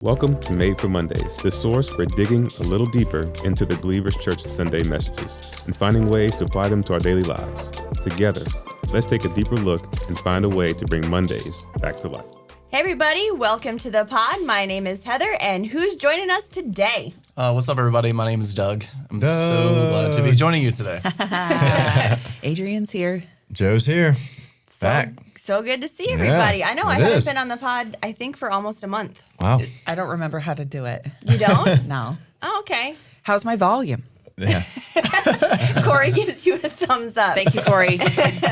Welcome to Made for Mondays, the source for digging a little deeper into the Believers Church Sunday messages and finding ways to apply them to our daily lives. Together, let's take a deeper look and find a way to bring Mondays back to life. Hey everybody, welcome to the pod. My name is Heather, and who's joining us today? What's up, everybody? My name is Doug. I'm so glad to be joining you today. Adrian's here. Joe's here. Back. So good to see everybody. Yeah, I know I haven't been on the pod, I think, for almost a month. Wow. I don't remember how to do it. You don't? No. Oh, okay. How's my volume? Yeah. Corey gives you a thumbs up. Thank you, Corey.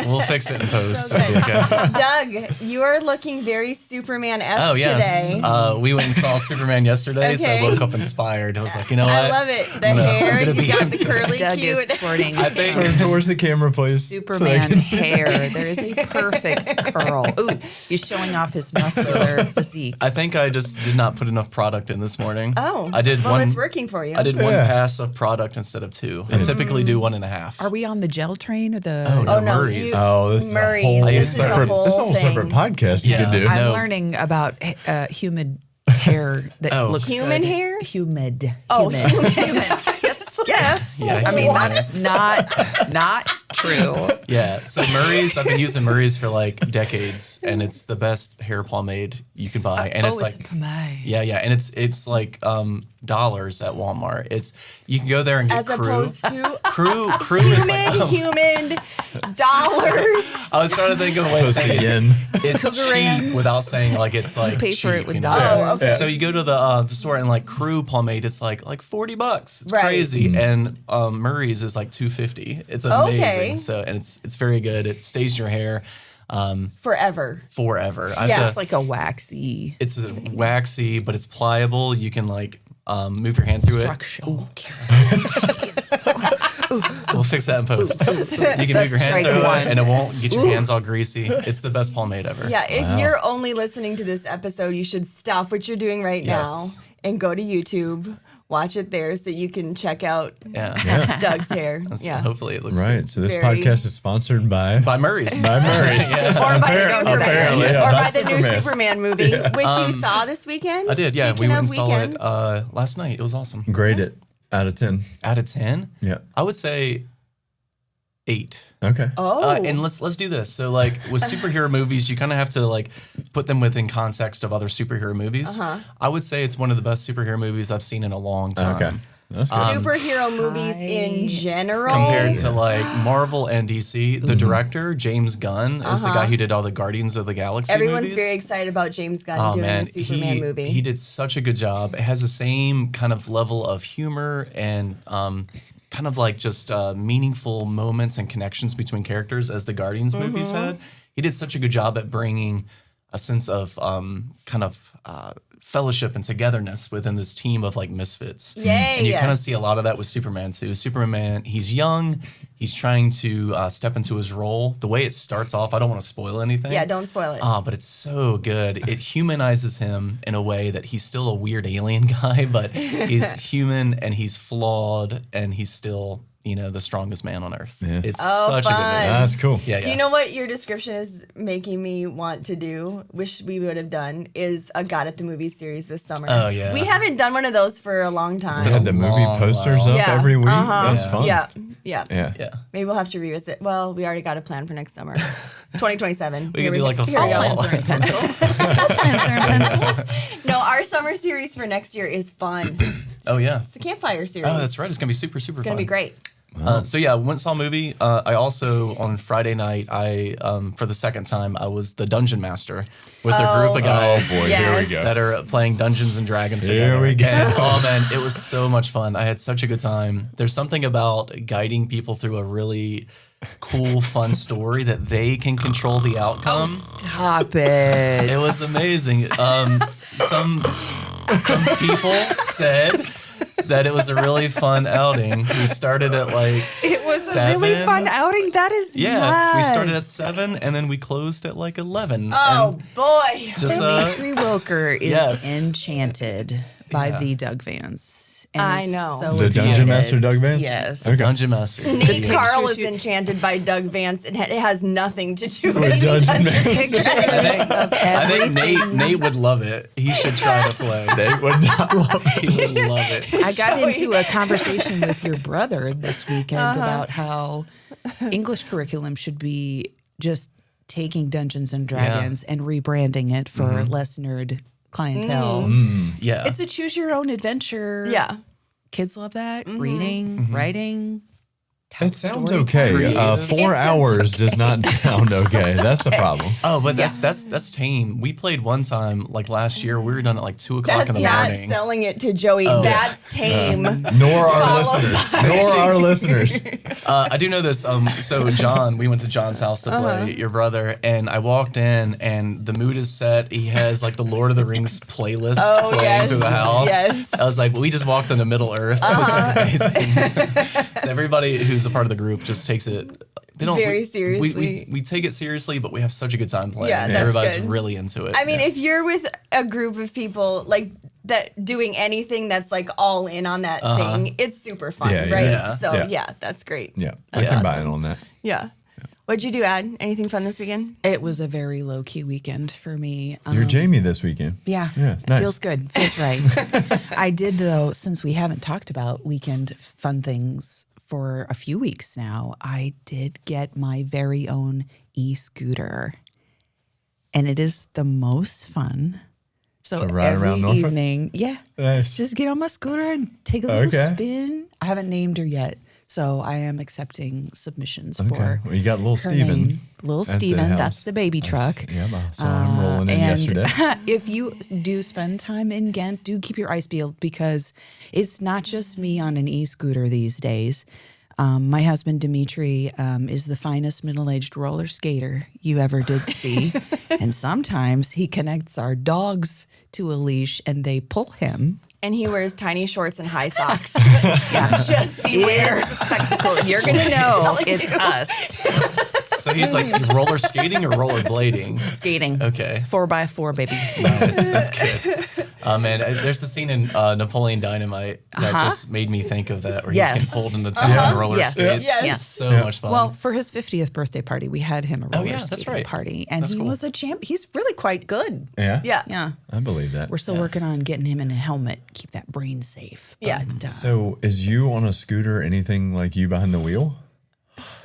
We'll fix it in post. So good. Doug, you are looking very Superman-esque Oh, yes. today. We went and saw Superman yesterday, so I Okay. woke up inspired. I was like, you know what? I love it. The hair, gonna you be got into the curly Doug cute. is sporting I think- Turn towards the camera, please. Superman hair. There is a perfect curl. Ooh, he's showing off his muscular physique. I think I just did not put enough product in this morning. Oh, I did well, one. it's working for you. I did one Yeah. pass of product instead of two. I typically do 1.5. Are we on the gel train or the? Oh, Oh, no. Murray's. This Murray's. is a whole This is a separate. whole This is a whole thing. separate podcast you Yeah. can do. I- I'm No. learning about humid hair that Oh. looks Human good. hair? Humid. Oh, Human. Yes. Yeah, I mean, human that's not true. Yeah, so Murray's, I've been using Murray's for like decades, and it's the best hair pomade you can buy. And it's it's like, a pomade. yeah, and it's like dollars at Walmart. You can go there and get As Crew. opposed to Crew is like, human dollars. I was trying to think of a way to say Yen. it's Cougar cheap ends. without saying like it's like pay for cheap, it with you know? dollars. Oh, okay. So you go to the store and like Crew pomade, it's like $40. It's Right. crazy, and Murray's is like $2.50. It's amazing. Okay. So and it's very good. It stays in your hair Forever. forever. Yeah. It's like a waxy It's waxy, but it's pliable. You can like move your hand through structure. Oh, it. We'll fix that in post. You can move That's your hand strike through one. it, and it won't get your hands all greasy. It's the best pomade ever. Yeah, if you're only listening to this episode, you should stop what you're doing right Yes. now and go to YouTube. Watch it there so you can check out Yeah. Doug's hair. Yeah. Hopefully it looks Right. good. So this Very- podcast is sponsored by By Murray's. Murray's. Or by the Superman. apparently, yeah, or by that's the new Superman. Superman movie, which you saw this weekend. I did, yeah. Speaking We went of and saw weekends. it last night. It was awesome. Grade it out of 10. Out of 10, Yeah. I would say 8. Okay. Oh. And let's do this. So like with superhero movies, you kind of have to like put them within context of other superhero movies. I would say it's one of the best superhero movies I've seen in a long time. Okay. That's good. Superhero movies in general. Compared to like Marvel and DC, the director James Gunn is the guy Uh-huh. who did all the Guardians of the Galaxy Everyone's movies. very excited about James Gunn Oh doing man, the Superman movie. he did such a good job. It has the same kind of level of humor and kind of like just meaningful moments and connections between characters as the Guardians movies Mm-hmm. had. He did such a good job at bringing a sense of kind of fellowship and togetherness within this team of like misfits. Yay. And you kind of see a lot of that with Superman too. Superman, he's young, he's trying to step into his role. The way it starts off, I don't want to spoil anything. Yeah, don't spoil it. But it's so good. It humanizes him in a way that he's still a weird alien guy, but he's human and he's flawed and he's still, the strongest man on earth. Yeah. It's Oh, such a good fun. movie. That's cool. Yeah, Do you know what your description is making me want to do? Wish we would have done is a God at the Movies series this summer. Oh, yeah. We haven't done one of those for a long time. We had the movie long posters while. up Yeah. every week. Uh-huh. That's fun. Yeah. Yeah. Yeah. Maybe we'll have to revisit. Well, we already got a plan for next summer. 2027. We could do like a Here we fall. go. plans are in pencil. Plans are in pencil. No, our summer series for next year is fun. Oh, yeah. It's a campfire series. Oh, that's right. It's going to be super, super It's going to fun. be great. So yeah, went and saw a movie. I also on Friday night, for the second time, I was the dungeon master with a group of guys. Oh boy, Yes. here we go. That are playing Dungeons and Dragons Here together. we go. And, oh man, it was so much fun. I had such a good time. There's something about guiding people through a really cool, fun story that they can control the outcome. Stop it. It was amazing. Some people said that it was a really fun outing. We started at like It was 7. a really fun outing. That is Yeah, we nuts. started at 7 and then we closed at like 11. Oh, And boy. just Dimitri Wilker is yes. enchanted by the Doug Vance. And I is know. So The excited. Dungeon Master Doug Vance? Yes. Okay. Dungeon Master. Carl pictures is you- enchanted by Doug Vance, and it has nothing to do With with Dungeon Dungeons Master. and Pictures Dragons. of I think everything. Nate would love it. He should try to play. They would not love it. He would love it. I got into a conversation with your brother this weekend about how English curriculum should be just taking Dungeons and Dragons and rebranding it for less nerd clientele. Yeah. It's a choose your own adventure. Yeah. Kids love that. Reading, writing. It sounds story okay. Creative. 4 hours does not sound okay. That's the problem. Oh, but that's tame. We played one time, like last year. We were done at like 2:00 That's in the not morning. selling it to Joey. That's tame. Nor our listeners. Nor our listeners. I do know this. So John, we went to John's house to play your brother, and I walked in, and the mood is set. He has like the Lord of the Rings playlist playing yes, through the house. yes. I was like, we just walked into Middle Earth. This is amazing. So everybody who's a part of the group just takes it. They don't Very we- seriously. We take it seriously, but we have such a good time playing. Yeah, that's Everybody's good. really into it. I mean, if you're with a group of people like that doing anything that's like all in on that thing, it's super fun, Yeah, yeah, right? yeah. So Yeah. yeah, that's great. Yeah, I can buy in on that. Yeah. What'd you do, Ad? Anything fun this weekend? It was a very low key weekend for me. You're Jamie this weekend. Yeah, nice. it feels good. Feels right. I did, though, since we haven't talked about weekend fun things for a few weeks now, I did get my very own e-scooter. And it is the most fun. So To ride every around Norfolk? evening, Nice. just get on my scooter and take a little Okay. spin. I haven't named her yet, so I am accepting submissions Okay. for Well, you got little her Steven. name. Little at the Steven, house. that's the baby truck. Yeah, I saw him rolling in And yesterday. if you do spend time in Ghent, do keep your eyes peeled because it's not just me on an e-scooter these days. My husband, Dimitri, is the finest middle-aged roller skater you ever did see. And sometimes he connects our dogs to a leash and they pull him. And he wears tiny shorts and high socks. Just beware. It's a spectacle. You're going to know it's us so he's like roller skating or roller blading. skating. Okay. 4x4, baby. Nice. That's good. Man, there's the scene in Napoleon Dynamite that just made me think of that, where he's Yes. getting pulled into town on roller Yes. skates. Yes. Yes. So much fun. Well, for his 50th birthday party, we had him a roller yeah, that's skating right. party, and That's he cool. was a champ. He's really quite good. Yeah? Yeah. Yeah, I believe that. we're still working on getting him in a helmet, keep that brain safe. Yeah. But, So is you on a scooter anything like you behind the wheel?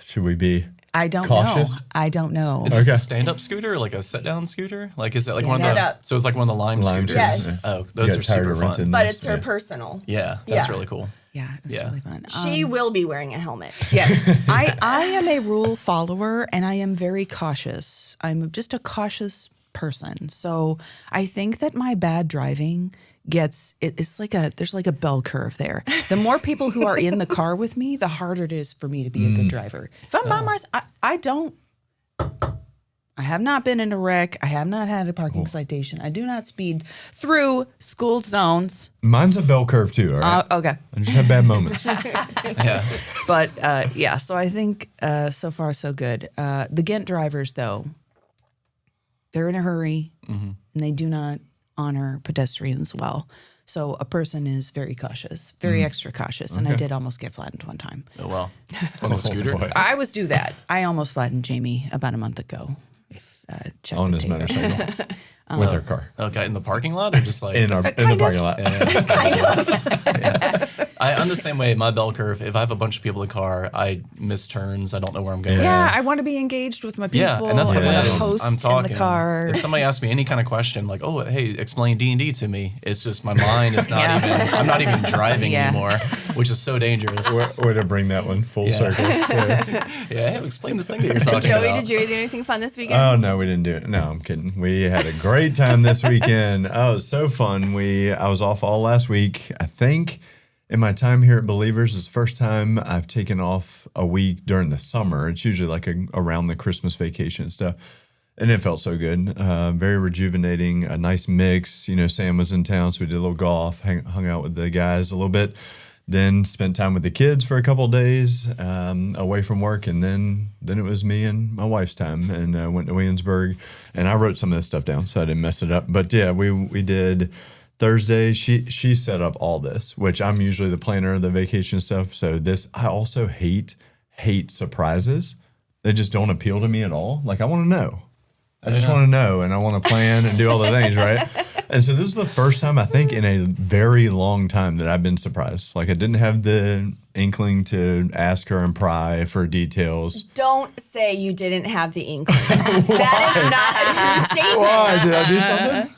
Should we be I don't cautious? know. I don't know. is this okay. a stand-up scooter or like a sit-down scooter? Like, is it like one of Stand the? up. So it's like one of the Lime Lime scooters. Yes. Oh, those You are got tired super of fun. renting But those? it's her Yeah. personal. Yeah, that's Yeah. really cool. Yeah, it's Yeah. really fun. She will be wearing a helmet. Yes, I am a rule follower, and I am very cautious. I'm just a cautious person. So I think that my bad driving it's like there's like a bell curve there. The more people who are in the car with me, the harder it is for me to be a good driver. If I'm by myself, I have not been in a wreck. I have not had a parking citation. I do not speed through school zones. Mine's a bell curve too, all right? Okay. I just have bad moments. Yeah. But yeah, so I think so far so good. The Ghent drivers, though, they're in a hurry and they do not honor pedestrians well. So a person is very cautious, very extra cautious. And I did almost get flattened one time. Oh wow. On the scooter. boy. I always do that. I almost flattened Jamie about a month ago. If check On the his tape. motorcycle. With her car. Okay, in the parking lot or just like In the parking lot. I'm the same way. My bell curve. If I have a bunch of people in the car, I miss turns. I don't know where I'm going. Yeah, I want to be engaged with my people. Yeah, and that's I what want it to is. host I'm talking. in the car. If somebody asks me any kind of question, like, "Oh, hey, explain D&D to me," it's just my mind is not Yeah. even. I'm not even driving Yeah. anymore, which is so dangerous. Way to bring that one full circle. Yeah. Yeah, hey, explain this thing that you're talking Joey, about. did you do anything fun this weekend? Oh no, we didn't do it. No, I'm kidding. We had a great time this weekend. Oh, it was so fun. I was off all last week. I think in my time here at Believers, it's the first time I've taken off a week during the summer. It's usually like around the Christmas vacation and stuff. And it felt so good. Very rejuvenating, a nice mix. You know, Sam was in town, so we did a little golf, hung out with the guys a little bit. Then spent time with the kids for a couple of days away from work, and then it was me and my wife's time, and went to Williamsburg, and I wrote some of this stuff down so I didn't mess it up. But yeah, we did Thursday, she set up all this, which I'm usually the planner of the vacation stuff. So I also hate surprises. They just don't appeal to me at all. Like, I want to know. I just want to know, and I want to plan and do all the things, right? And so this is the first time, I think, in a very long time that I've been surprised. Like, I didn't have the inkling to ask her and pry for details. Don't say you didn't have the inkling. That is not a true statement. Why? Did I do something?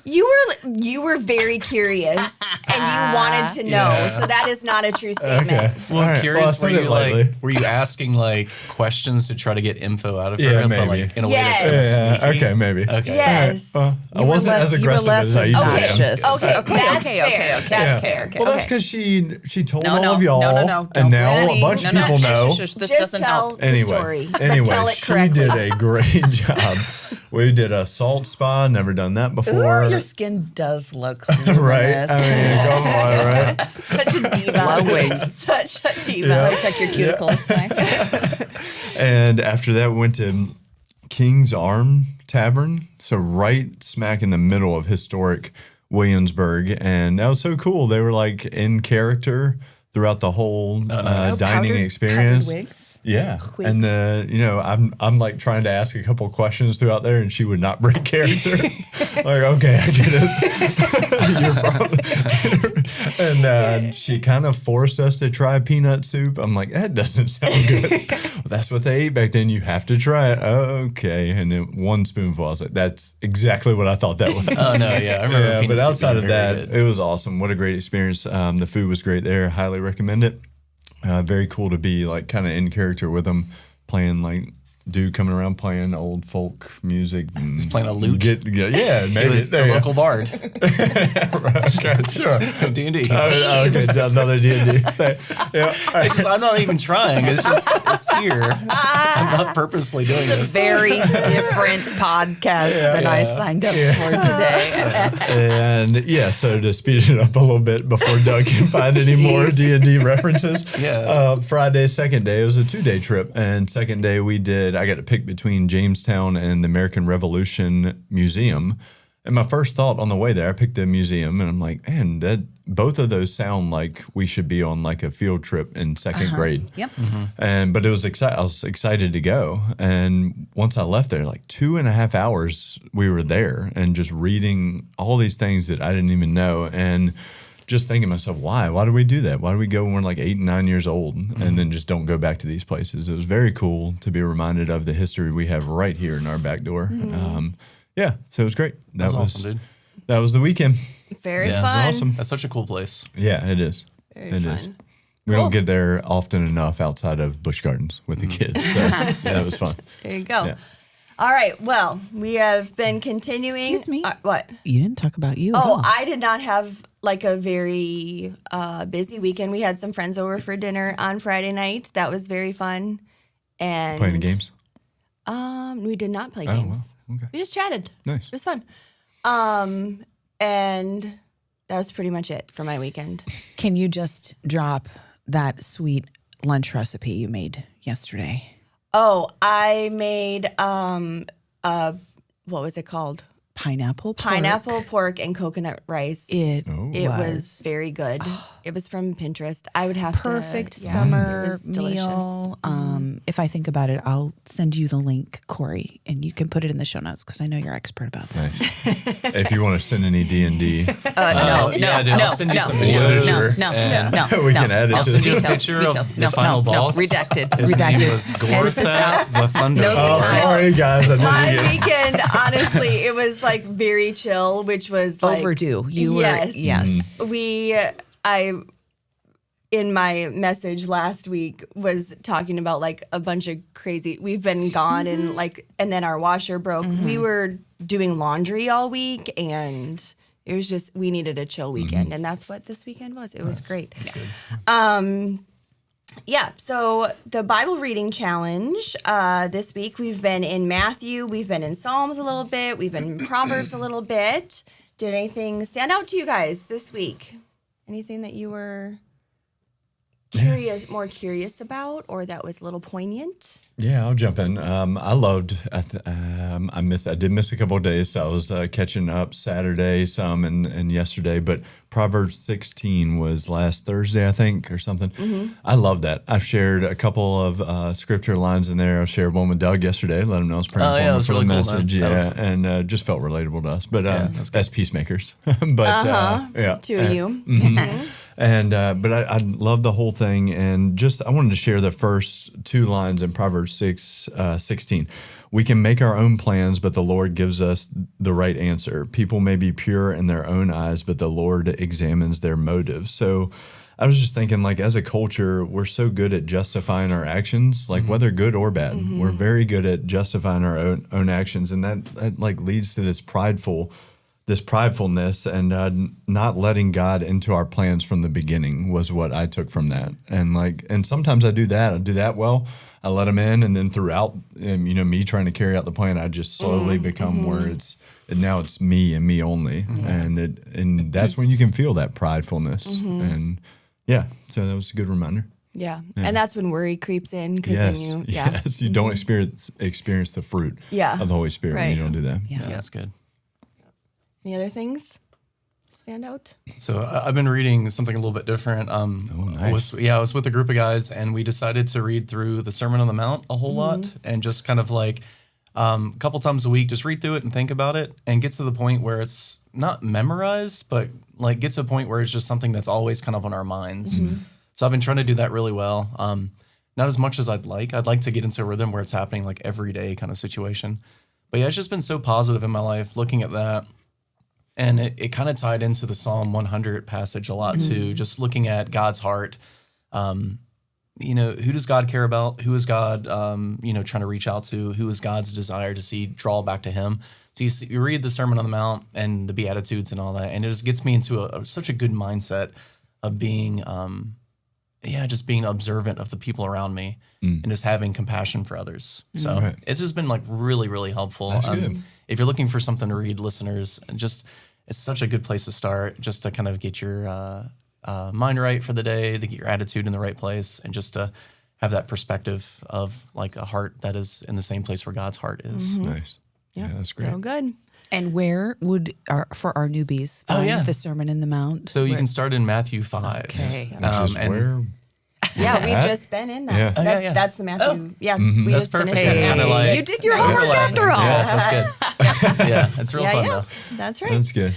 You were very curious and you wanted to know. Yeah. So that is not a true statement. Okay. Well, All I'm right. curious, Well, I said it lightly. were you asking like questions to try to get info out of her? Yeah, But maybe. like in a Yes. way that's Yeah, sneaky? okay, maybe. Okay. Yes. Well, I wasn't as aggressive as I usually am. That's fair. Well, that's because she told No, all of y'all, no. and now Lenny, a bunch of people know. This Just doesn't tell help. the story. Anyway, Tell it she correctly. did a great job. We did a salt spa. Never done that before. Ooh, your skin does look right? luminous. I mean, come on, right? Such a diva. Glowing. Such a diva. Yeah. Let me check your cuticles next. And after that, we went to King's Arm Tavern. So right smack in the middle of historic Williamsburg. And that was so cool. They were like in character throughout the whole dining experience. Powdered wigs. Yeah, Wigs. and I'm like trying to ask a couple questions throughout there, and she would not break character. Like, okay, I get it. You're from, and she kind of forced us to try peanut soup. I'm like, that doesn't sound good. Well, that's what they ate back then. You have to try it. Okay, and then one spoonful. I was like, that's exactly what I thought that was. Oh no, yeah, I remember. Yeah, peanut but soup outside being of very that, good. it was awesome. What a great experience. The food was great there. Highly recommend it. Very cool to be like kind of in character with them, playing like dude coming around playing old folk music. He's playing a lute. Yeah, He maybe was there the you go. local bard. Sure. D&D. Okay, so another D&D thing. Yeah. It's just, I'm not even trying. It's just it's here. I'm not purposely doing It's a this. very different podcast than I signed up for today. And yeah, so to speed it up a little bit before Doug can find any more D&D references. Yeah. Friday, second day, it was a 2-day trip. And second day I got to pick between Jamestown and the American Revolution Museum. And my first thought on the way there, I picked the museum and I'm like, man, both of those sound like we should be on like a field trip in second grade. Yep. But it was I was excited to go. And once I left there, like 2.5 hours we were there and just reading all these things that I didn't even know. And just thinking to myself, why? Why do we do that? Why do we go when we're like 8 and 9 years old and then just don't go back to these places? It was very cool to be reminded of the history we have right here in our back door. Yeah, so it was great. That's awesome, dude. That was the weekend. Very Yeah, fun. Awesome. That's such a cool place. Yeah, it is. Very It fun. is. We don't get there often enough outside of Busch Gardens with the kids. So yeah, it was fun. There you go. Yeah. All right. Well, we have been continuing. Excuse me? What? You didn't talk about you. Oh, at all. I did not have like a very busy weekend. We had some friends over for dinner on Friday night. That was very fun. And Playing the games? we did not play wow. games. Okay. We just chatted. Nice. It was fun. And that was pretty much it for my weekend. Can you just drop that sweet lunch recipe you made yesterday? Oh, I made what was it called? Pineapple pork. Pineapple pork and coconut rice. It It was was very good. It was from Pinterest. I would have perfect to, yeah, summer it was delicious. meal. If I think about it, I'll send you the link, Corey, and you can put it in the show notes because I know you're expert about that. Nice. If you want to send any D&D, yeah, dude, I'll send you some videos. We can add it I'll to send you a Veto, picture veto. of the No, final no, no. boss. Redacted, His redacted. name was Edit this Gorthat the Thunder. Oh, sorry, guys. I My didn't get weekend, honestly, it was like very chill, which was like Overdue. You Yes. were, yes. In my message last week was talking about like a bunch of crazy, we've been gone and then our washer broke. We were doing laundry all week and it was just, we needed a chill weekend. And that's what this weekend was. It was great. That's good. Yeah, so the Bible reading challenge this week, we've been in Matthew, we've been in Psalms a little bit, we've been in Proverbs a little bit. Did anything stand out to you guys this week? Anything that you were more curious about, or that was a little poignant? Yeah, I'll jump in. I loved. I did miss a couple of days, so I was catching up Saturday some and yesterday. But Proverbs 16 was last Thursday, I think, or something. I love that. I've shared a couple of scripture lines in there. I shared one with Doug yesterday. Let him know I was praying for him for really the cool, message. man. And just felt relatable to us. But as peacemakers. But Two of you. And but I love the whole thing, and I wanted to share the first two lines in Proverbs 16. We can make our own plans, but the Lord gives us the right answer. People may be pure in their own eyes, but the Lord examines their motives. So I was just thinking, like, as a culture, we're so good at justifying our actions, like whether good or bad. We're very good at justifying our own actions, and that like leads to this pridefulness and not letting God into our plans from the beginning was what I took from that. And sometimes I do that well. I let him in, and then throughout, me trying to carry out the plan, I just slowly become where now it's me and me only, and that's when you can feel that pridefulness. And so that was a good reminder. Yeah. And that's when worry creeps in, because You don't experience the fruit of the Holy Spirit when you don't do that. Yeah. That's good. Any other things stand out? So I've been reading something a little bit different. Nice. I was with a group of guys, and we decided to read through the Sermon on the Mount a whole lot, and just kind of like a couple times a week, just read through it and think about it, and get to the point where it's not memorized, but like get to a point where it's just something that's always kind of on our minds. So I've been trying to do that really well. Not as much as I'd like. I'd like to get into a rhythm where it's happening like every day kind of situation. But yeah, it's just been so positive in my life looking at that. And it kind of tied into the Psalm 100 passage a lot too, just looking at God's heart. Who does God care about? Who is God, trying to reach out to? Who is God's desire to see draw back to him? So you read the Sermon on the Mount and the Beatitudes and all that, and it just gets me into such a good mindset of being, just being observant of the people around me and just having compassion for others. So it's just been like really, really helpful. That's good. If you're looking for something to read, listeners, and it's such a good place to start, just to kind of get your mind right for the day, to get your attitude in the right place, and just to have that perspective of like a heart that is in the same place where God's heart is. Nice. Yeah, that's great. So good. And where would for our newbies find the Sermon in the Mount? So you can start in Matthew 5. Okay. Which is where? Yeah, we've just been in that. Yeah. That's the Matthew. We That's just perfect. finished That's it. kinda like- You did your homework after all. Yeah, that's good. Yeah, it's real fun though. That's right. That's good.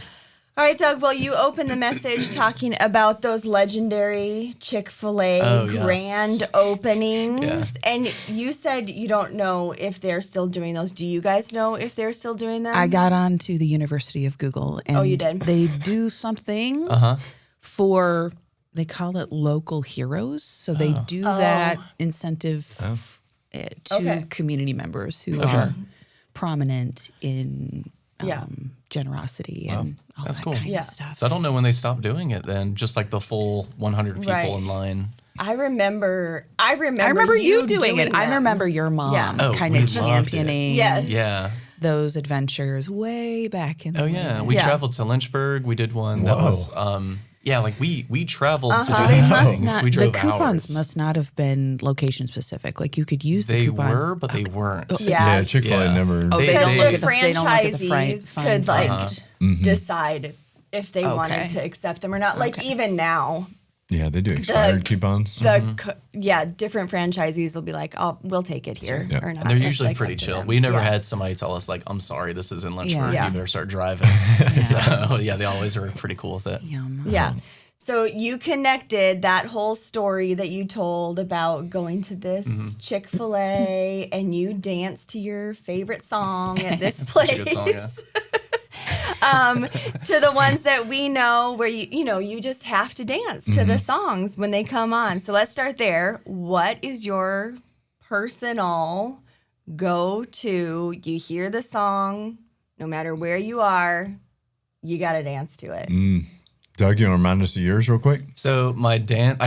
All right, Doug. Well, you opened the message talking about those legendary Chick-fil-A grand openings. And you said you don't know if they're still doing those. Do you guys know if they're still doing them? I got on to the University of Google, and you did? They do something for, they call it local heroes. So they do that incentive to community members who are prominent in generosity and all That's that cool. kind of stuff. So I don't know when they stopped doing it then, just like the full 100 people in line. I remember you doing it. them. I remember your mom kind we of loved it. championing Yeah. those adventures way back in the day. We traveled to Lynchburg. We did one that was we traveled to So do they these must things. not, We the drove coupons hours. must not have been location specific. Like you could use the They coupon. were, but they weren't. Yeah. Chick-fil-A never. Oh, They Because don't the look at franchisees could font. decide if they Okay. wanted to accept them or not. Like even now, Yeah, they do expired coupons. different franchisees will be like, "Oh, we'll take it here," Yeah. or not. And they're That's usually like pretty up to chill. them. We never Yeah. had somebody tell us like, "I'm sorry, this is in Lynchburg. Yeah. You better start driving." So they always were pretty cool with it. Yeah. So you connected that whole story that you told about going to this Chick-fil-A and you danced to your favorite song at this Such place. a good song, yeah. To the ones that we know where you just have to dance to the songs when they come on. So let's start there. What is your personal go-to? You hear the song, no matter where you are, you got to dance to it. Doug, you want to remind us of yours real quick? So I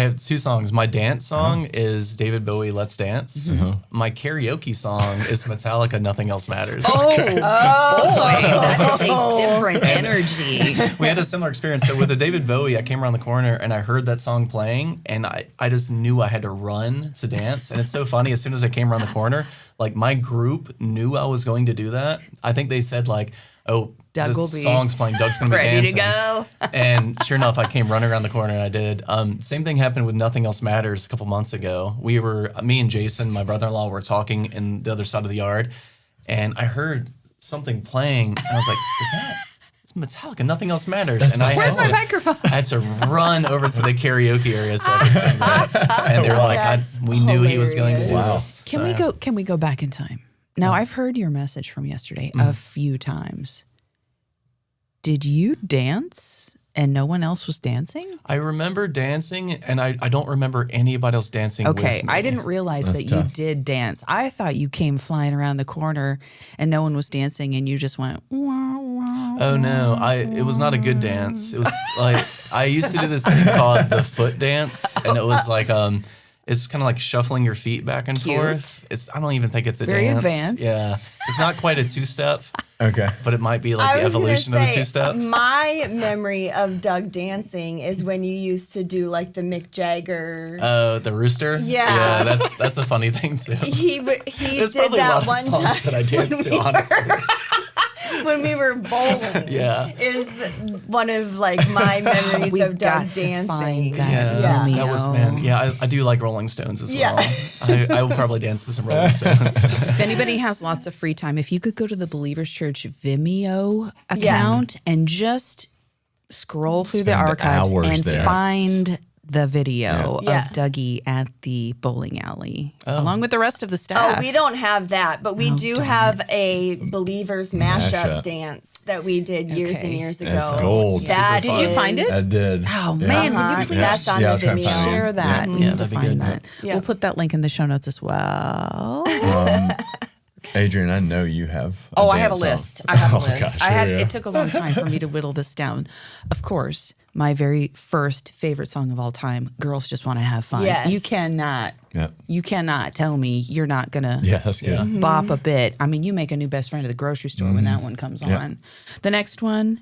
have 2 songs. My dance song is David Bowie, Let's Dance. My karaoke song is Metallica, Nothing Else Matters. Boy, that is a different energy. We had a similar experience. So with the David Bowie, I came around the corner and I heard that song playing, and I just knew I had to run to dance. And it's so funny. As soon as I came around the corner, like my group knew I was going to do that. I think they said like, "Oh, Doug the will be song's playing. Doug's going to be ready dancing." to go. And sure enough, I came running around the corner and I did. Same thing happened with Nothing Else Matters a couple months ago. Me and Jason, my brother-in-law, were talking in the other side of the yard, and I heard something playing, and I was like, it's Metallica, Nothing Else Matters. And Where's my microphone? I had to run over to the karaoke area so I could sing that. And they were like, we knew he was going to do this. Can we go back in time? Now, I've heard your message from yesterday a few times. Did you dance and no one else was dancing? I remember dancing, and I don't remember anybody else dancing with me. I didn't realize that you did dance. I thought you came flying around the corner and no one was dancing and you just went, wah, wah. Oh no, it was not a good dance. It was like, I used to do this thing called the foot dance, and it was like, it's kind of like shuffling your feet back and forth. I don't even think it's a Very dance. advanced. Yeah. It's not quite a 2-step. Okay. But it might be like the evolution of the 2-step. My memory of Doug dancing is when you used to do like the Mick Jagger. The rooster? Yeah. Yeah, that's a funny thing too. He There's did probably a lot that of one songs time that I danced to, honestly. when we were bowling. Yeah. Is one of like my memories We've of got Doug to dancing. find that. Yeah, Vimeo. that was, man. Yeah, I do like Rolling Stones as Yeah. well. I will probably dance to some Rolling Stones. If anybody has lots of free time, if you could go to the Believers Church Vimeo account and just scroll through the Spend archives hours and there. find the video Yeah. of Dougie at the bowling alley, along with the rest of the staff. Oh, we don't have that, but we do have a Believers mashup Mashup. dance that we did years and Okay. years ago. That's gold. That Did you is- find it? I did. Oh, man, will you please That's on I'll the try and Vimeo. find it. share that? Yeah. We need to that'd be find good. that. Yeah. We'll put that link in the show notes as well. Adrian, I know you have. I have a dance song. list. I have a Oh, list. gosh, I had. here we It go. took a long time for me to whittle this down. Of course, my very first favorite song of all time, "Girls Just Want to Have Fun." Yes. You cannot. Yeah. You cannot tell me you're not gonna Yeah, that's good. bop a bit. I mean, you make a new best friend at the grocery store when that one comes Yeah. on. The next one,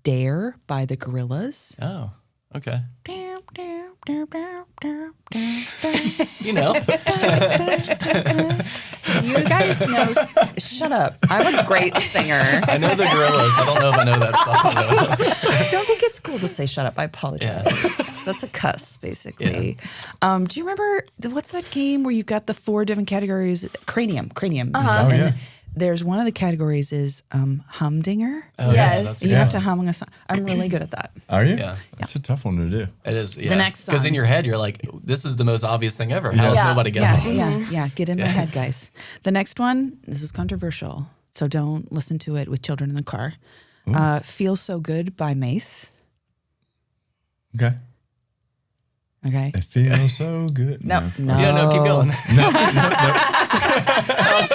"Dare" by the Gorillaz. Oh, okay. Down, down, down, down, down, down, down. You know. Do you guys know? Shut up! I'm a great singer. I know the Gorillas. I don't know if I know that song, though. I don't think it's cool to say "shut up." I apologize. That's a cuss, basically. Do you remember what's that game where you got the 4 different categories? Cranium. Oh, And yeah. there's one of the categories is humdinger. Oh, Yes. that's You have to hum a song. I'm really good at that. Are you? Yeah. That's a tough one to do. It is. Yeah. next Because song. in your head, you're like, this is the most obvious thing ever. How is Yeah. nobody guessing Yeah, this? yeah. Get in my head, guys. The next one, this is controversial, so don't listen to it with children in the car. "Feel So Good" by Mace. Okay. Okay. It feels so good. No. Yeah, no, keep going.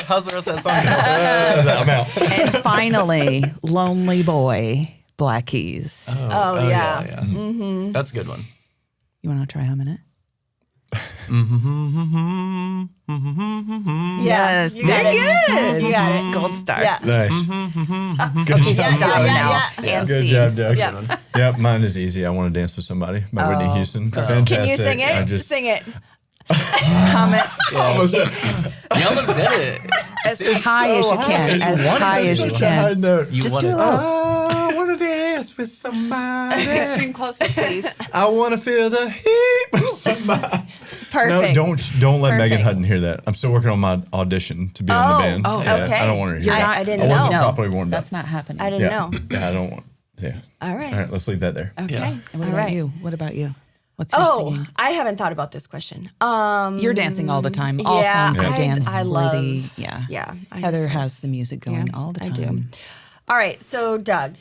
How's the rest of that song going? I'm out. And finally, "Lonely Boy," Black Keys. Oh, yeah. Yeah. That's a good one. You want to try humming it? Yes, you got very it. good. You got it. Gold star. Yeah. Nice. Okay, stop yeah, now yeah. and Good see. job, Doug. Yeah. Yep, mine is easy. I Want to Dance with Somebody by Whitney Houston. Fantastic. Can you sing it? I just, Sing it. Hum it You almost did it. as high as you can. As high as you can. note. You Just won do it. a little. I want to dance with somebody. Stream closer, please. I want to feel the heat with somebody. Perfect. No, don't let Megan Perfect. Hutton hear that. I'm still working on my audition to be on the band. Oh, Yeah, okay. I don't want her to hear I- that. I didn't I wasn't know. properly warmed up. That's not happening. I didn't Yeah. know. Yeah, I don't want. Yeah. All right. All right, let's leave that there. Okay. Yeah. And what All about right. you? What about you? What's your Oh, singing? I haven't thought about this question. You're dancing all the time. All yeah, songs are I dance love- worthy. Yeah. Yeah. I Heather just- has the music going all the time. I do. All right. So, Doug,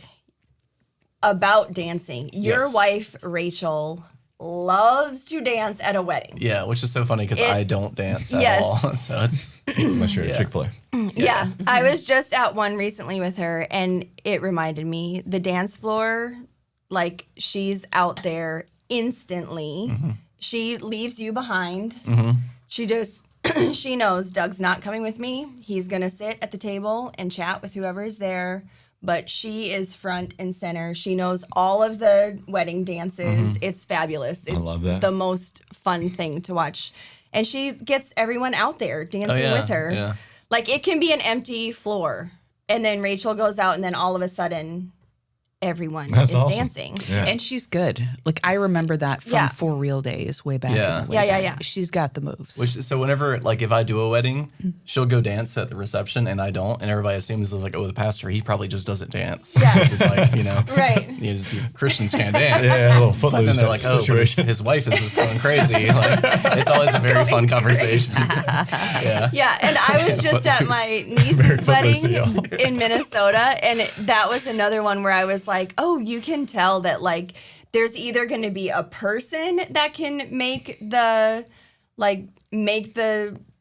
about dancing. Your Yes. wife, Rachel, loves to dance at a wedding. Yeah, which is so funny because I don't dance at Yes. all. So it's Unless you're at Chick-fil-A. Yeah. I was just at one recently with her, and it reminded me the dance floor, like she's out there instantly. She leaves you behind. She just, she knows Doug's not coming with me. He's going to sit at the table and chat with whoever is there. But she is front and center. She knows all of the wedding dances. It's fabulous. It's love that. the most fun thing to watch. And she gets everyone out there dancing with her. Yeah. Like, it can be an empty floor. And then Rachel goes out, and then all of a sudden, everyone is awesome. dancing. Yeah. And she's good. Like, I remember that from Yeah. For Real Days way back. Yeah. in the way Yeah. back. She's got the moves. So whenever, like, if I do a wedding, she'll go dance at the reception and I don't, and everybody assumes it's like, oh, the pastor, he probably just doesn't dance. Yeah. 'Cause it's like, you know, Right. Christians can't dance. Yeah, a little But footloose then they're like, oh, but situation. his wife is just going crazy. Like, it's always a very fun conversation. Yeah. Yeah, and I was just at my niece's footloose, wedding y'all. in Minnesota, and that was another one where I was like, oh, you can tell that, like, there's either going to be a person that can make the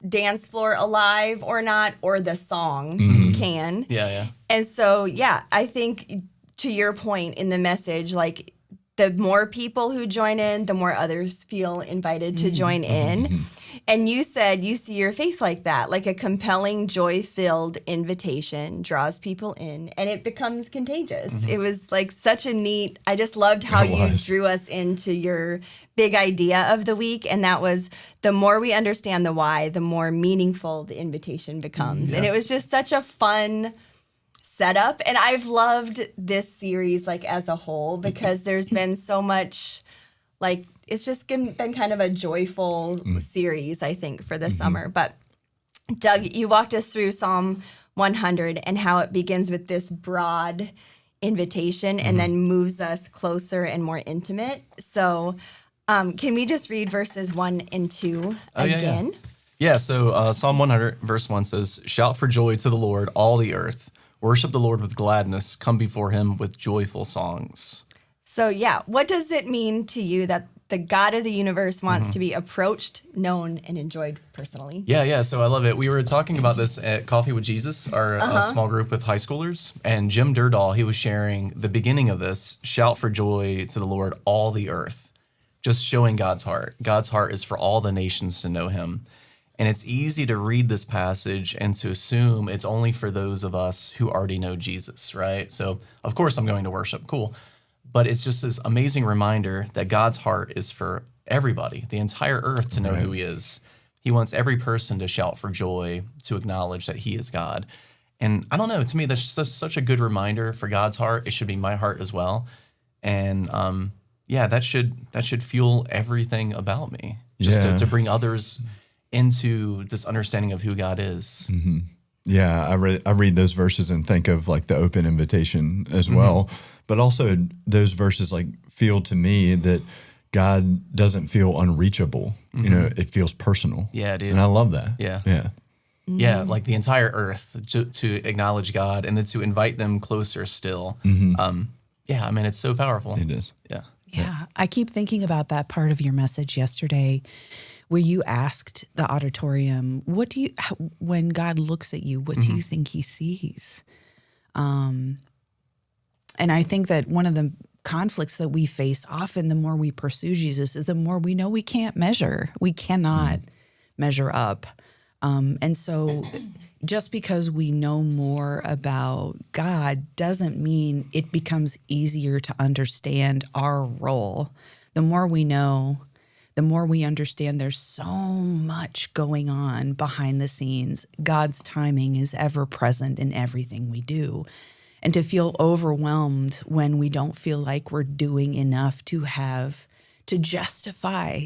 dance floor alive or not, or the song can. Yeah. And so, yeah, I think to your point in the message, like, the more people who join in, the more others feel invited to join in. And you said you see your faith like that, like a compelling, joy-filled invitation draws people in, and it becomes contagious. It was like such a neat, I just loved how you drew us into your big idea of the week. And that was, the more we understand the why, the more meaningful the invitation becomes. And it was just such a fun setup, and I've loved this series like as a whole, because there's been so much, like, it's just been kind of a joyful series, I think, for the summer. But Doug, you walked us through Psalm 100 and how it begins with this broad invitation and then moves us closer and more intimate. So can we just read verses 1 and 2 again? Yeah, so Psalm 100, verse 1 says, "Shout for joy to the Lord, all the earth. Worship the Lord with gladness. Come before him with joyful songs." So, yeah, what does it mean to you that the God of the universe wants to be approached, known, and enjoyed personally? Yeah. So I love it. We were talking about this at Coffee with Jesus, our small group with high schoolers. And Jim Durdahl, he was sharing the beginning of this, "Shout for joy to the Lord, all the earth." Just showing God's heart. God's heart is for all the nations to know him. And it's easy to read this passage and to assume it's only for those of us who already know Jesus, right? So, of course, I'm going to worship. Cool. But it's just this amazing reminder that God's heart is for everybody, the entire earth, to know who he is. He wants every person to shout for joy, to acknowledge that he is God. And I don't know, to me, that's just such a good reminder for God's heart. It should be my heart as well. And that should fuel everything about me, just to bring others into this understanding of who God is. Yeah, I read those verses and think of like the open invitation as well. But also those verses like feel to me that God doesn't feel unreachable. You know, it feels personal. Yeah, dude. And I love that. Yeah. Yeah. Yeah, like the entire earth to acknowledge God and then to invite them closer still. Yeah, I mean, it's so powerful. It is. Yeah. Yeah. I keep thinking about that part of your message yesterday where you asked the auditorium, when God looks at you, what do you think he sees? And I think that one of the conflicts that we face often, the more we pursue Jesus, is the more we know we can't measure. We cannot measure up. And so just because we know more about God doesn't mean it becomes easier to understand our role. The more we know, the more we understand there's so much going on behind the scenes. God's timing is ever present in everything we do. And to feel overwhelmed when we don't feel like we're doing enough to justify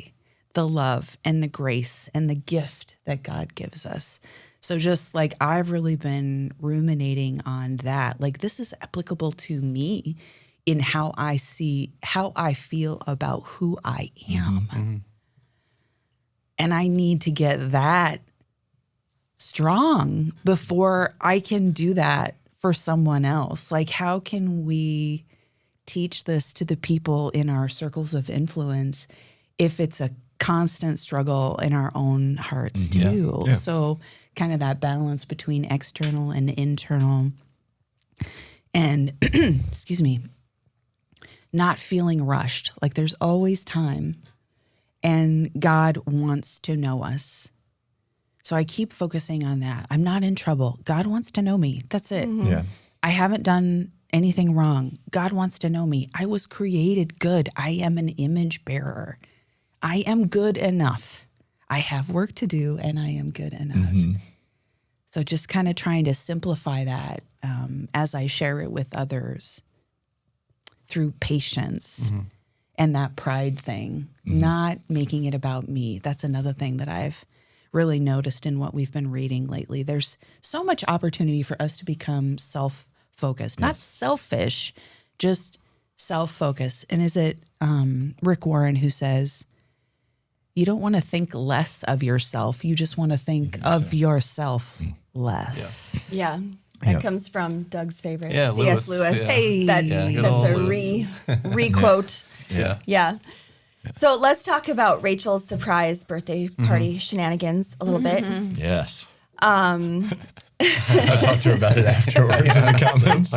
the love and the grace and the gift that God gives us. So just like I've really been ruminating on that, like this is applicable to me in how I feel about who I am. And I need to get that strong before I can do that for someone else. Like, how can we teach this to the people in our circles of influence if it's a constant struggle in our own hearts too? Yeah. So kind of that balance between external and internal. And excuse me. not feeling rushed. Like there's always time, and God wants to know us. So I keep focusing on that. I'm not in trouble. God wants to know me. That's it. Yeah. I haven't done anything wrong. God wants to know me. I was created good. I am an image bearer. I am good enough. I have work to do, and I am good enough. So just kind of trying to simplify that as I share it with others through patience and that pride thing, not making it about me. That's another thing that I've really noticed in what we've been reading lately. There's so much opportunity for us to become self-focused, not selfish, just self-focused. And is it Rick Warren who says, you don't want to think less of yourself. You just want to think of yourself less. Yeah. That comes from Doug's favorite, Yeah, C.S. Lewis. Yeah. Hey, good that's old a Lewis. re-quote. Yeah. Yeah. So let's talk about Rachel's surprise birthday party shenanigans a little bit. Yes. I talked to her about it afterwards in the comments.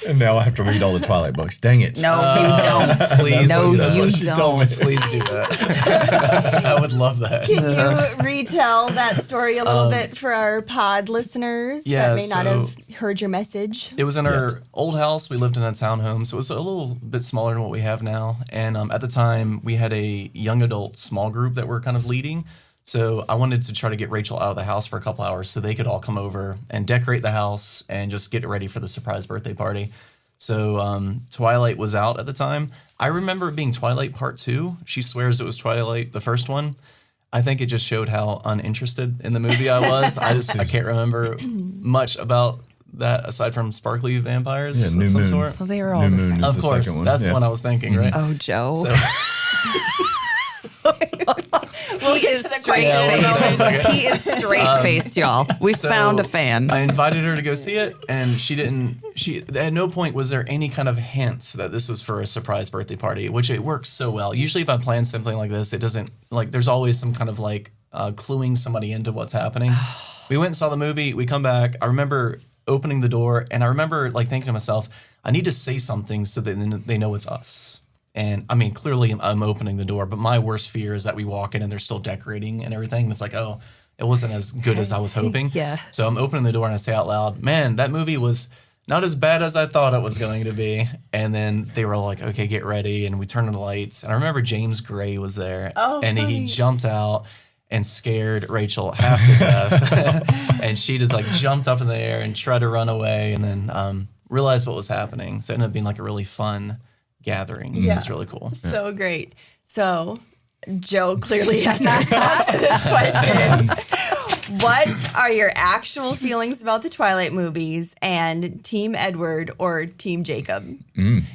And now I have to read all the Twilight books. Dang it. No, you don't. Please. No, That's you what she told me. don't. Please do that. I would love that. Can you retell that story a little bit for our pod listeners yeah, that may not so- have heard your message? It was in our old house. We lived in a townhome, so it was a little bit smaller than what we have now. And at the time, we had a young adult small group that we're kind of leading. So I wanted to try to get Rachel out of the house for a couple hours so they could all come over and decorate the house and just get ready for the surprise birthday party. So Twilight was out at the time. I remember it being Twilight Part 2. She swears it was Twilight, the first one. I think it just showed how uninterested in the movie I was. I can't remember much about that aside from sparkly vampires Yeah, New of some Moon. sort. Well, they were all New the Moon same. is Of the course, second one. that's the one I was thinking, right? Oh, Joe. So, He is straight faced. He is straight faced, y'all. We So, found a fan. I invited her to go see it, and she didn't. She at no point was there any kind of hint that this was for a surprise birthday party, which it works so well. Usually, if I plan something like this, it doesn't like. There's always some kind of like cluing somebody into what's happening. We went and saw the movie. We come back. I remember opening the door, and I remember like thinking to myself, I need to say something so that they know it's us. And I mean, clearly I'm opening the door, but my worst fear is that we walk in and they're still decorating and everything. It's like, oh, it wasn't as good as I was hoping. Yeah. So I'm opening the door and I say out loud, man, that movie was not as bad as I thought it was going to be. And then they were all like, okay, get ready. And we turned on the lights. And I remember James Gray was there. Oh, and funny. he jumped out and scared Rachel half to death. And she just like jumped up in the air and tried to run away and then realized what was happening. So it ended up being like a really fun gathering. Yeah. It was really cool. So great. So Joe clearly has a response to this question. What are your actual feelings about the Twilight movies and Team Edward or Team Jacob?